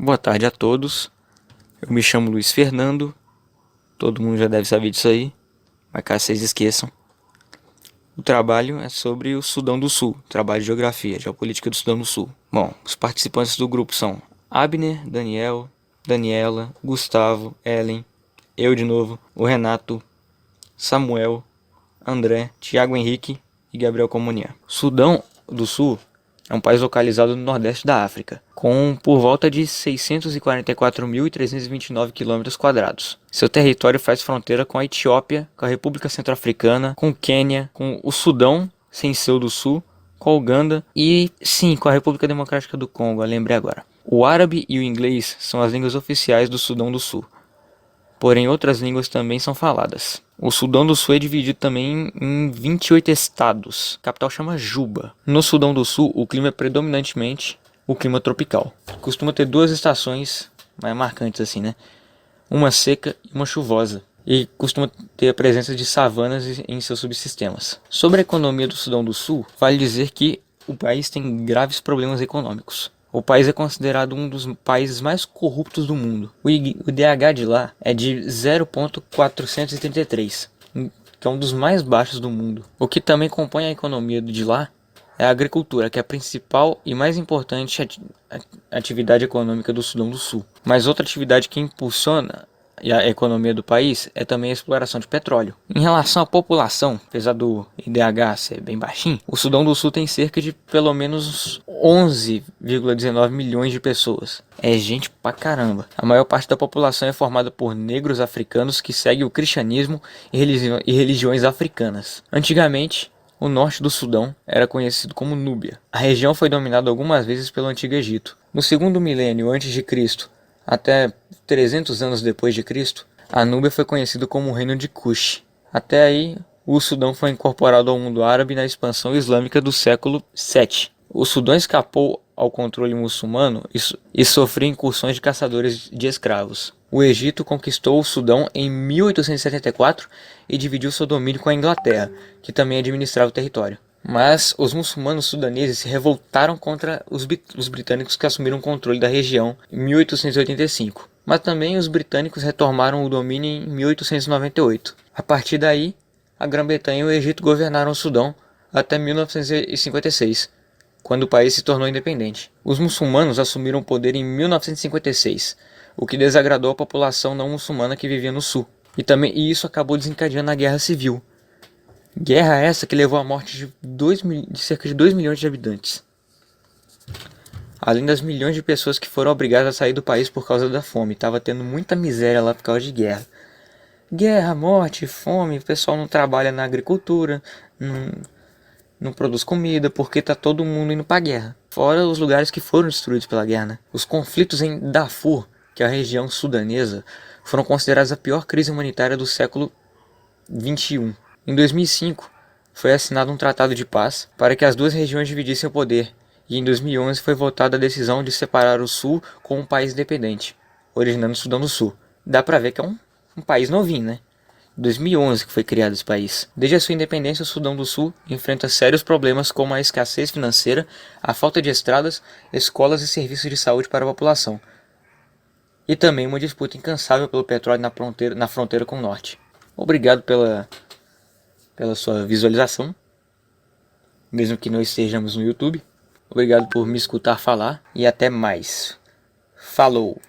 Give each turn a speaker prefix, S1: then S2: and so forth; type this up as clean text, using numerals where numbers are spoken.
S1: Boa tarde a todos. Eu me chamo Luiz Fernando. Todo mundo já deve saber disso aí, mas caso vocês esqueçam. O trabalho é sobre o Sudão do Sul, trabalho de geografia, geopolítica do Sudão do Sul. Bom, os participantes do grupo são Abner, Daniel, Daniela, Gustavo, Ellen, eu de novo, o Renato, Samuel, André, Tiago Henrique e Gabriel Comunier. Sudão do Sul é um país localizado no nordeste da África, com por volta de 644.329 km². Seu território faz fronteira com a Etiópia, com a República Centro-Africana, com o Quênia, com o Sudão, sem ser o do Sul, com a Uganda e, sim, com a República Democrática do Congo, eu lembrei agora. O árabe e o inglês são as línguas oficiais do Sudão do Sul, porém outras línguas também são faladas. O Sudão do Sul é dividido também em 28 estados. A capital chama Juba. No Sudão do Sul, o clima é predominantemente o clima tropical. Costuma ter duas estações mais marcantes assim, né? Uma seca e uma chuvosa. E costuma ter a presença de savanas em seus subsistemas. Sobre a economia do Sudão do Sul, vale dizer que o país tem graves problemas econômicos. O país é considerado um dos países mais corruptos do mundo. O IDH de lá é de 0,433, que é um dos mais baixos do mundo. O que também compõe a economia de lá é a agricultura, que é a principal e mais importante atividade econômica do Sudão do Sul. Mas outra atividade que impulsiona a economia do país é também a exploração de petróleo. Em relação à população, apesar do IDH ser bem baixinho, o Sudão do Sul tem cerca de pelo menos 11,19 milhões de pessoas. É gente pra caramba. A maior parte da população é formada por negros africanos que seguem o cristianismo e religiões africanas. Antigamente, o norte do Sudão era conhecido como Núbia. A região foi dominada algumas vezes pelo Antigo Egito. No segundo milênio antes de Cristo, até 300 anos depois de Cristo, a Núbia foi conhecida como o Reino de Kush. Até aí, o Sudão foi incorporado ao mundo árabe na expansão islâmica do século VII. O Sudão escapou ao controle muçulmano e sofreu incursões de caçadores de escravos. O Egito conquistou o Sudão em 1874 e dividiu seu domínio com a Inglaterra, que também administrava o território. Mas os muçulmanos sudaneses se revoltaram contra os britânicos que assumiram o controle da região em 1885. Mas também os britânicos retomaram o domínio em 1898. A partir daí, a Grã-Bretanha e o Egito governaram o Sudão até 1956, quando o país se tornou independente. Os muçulmanos assumiram o poder em 1956, o que desagradou a população não muçulmana que vivia no sul. E isso acabou desencadeando a Guerra Civil. Guerra essa que levou à morte de cerca de 2 milhões de habitantes. Além das milhões de pessoas que foram obrigadas a sair do país por causa da fome. Tava tendo muita miséria lá por causa de guerra. Guerra, morte, fome, o pessoal não trabalha na agricultura, não produz comida, porque tá todo mundo indo pra guerra. Fora os lugares que foram destruídos pela guerra, né? Os conflitos em Darfur, que é a região sudanesa, foram considerados a pior crise humanitária do século XXI. Em 2005, foi assinado um tratado de paz para que as duas regiões dividissem o poder, e em 2011 foi votada a decisão de separar o Sul com um país independente, originando o Sudão do Sul. Dá pra ver que é um país novinho, né? 2011 que foi criado esse país. Desde a sua independência, o Sudão do Sul enfrenta sérios problemas como a escassez financeira, a falta de estradas, escolas e serviços de saúde para a população, e também uma disputa incansável pelo petróleo na fronteira com o norte. Obrigado pela sua visualização, mesmo que não estejamos no YouTube. Obrigado por me escutar falar e até mais. Falou!